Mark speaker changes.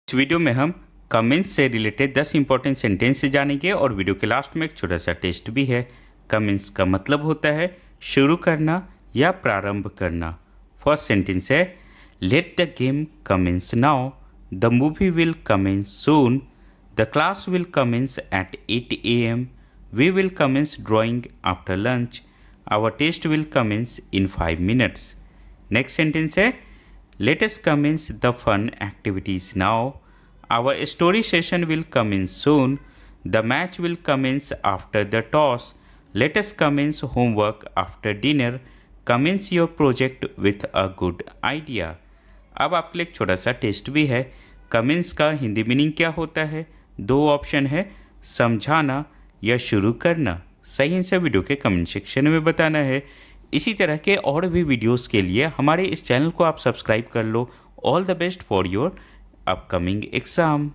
Speaker 1: इस वीडियो में हम कमेंट्स से रिलेटेड 10 इंपॉर्टेंट सेंटेंस से जानेंगे और वीडियो के लास्ट में एक छोटा सा टेस्ट भी है। कमेंट्स का मतलब होता है शुरू करना या प्रारंभ करना। फर्स्ट सेंटेंस है let the game commence now, the movie will commence soon, the class will commence at 8 AM, we will commence drawing after lunch, our test will commence in 5 minutes। Next sentence है let us commence the fun activities now. Our story session will commence soon. The match will commence after the toss. Let us commence homework after dinner. Commence your project with a good idea. अब आपके लिए एक छोटा सा test भी है। Commence का Hindi meaning क्या होता है? दो ऑप्शन है, समझाना या शुरू करना। सही आंसर वीडियो के कमेंट सेक्शन में बताना है। इसी तरह के और भी वीडियोस के लिए हमारे इस चैनल को आप सब्सक्राइब कर लो। All the best for your upcoming exam.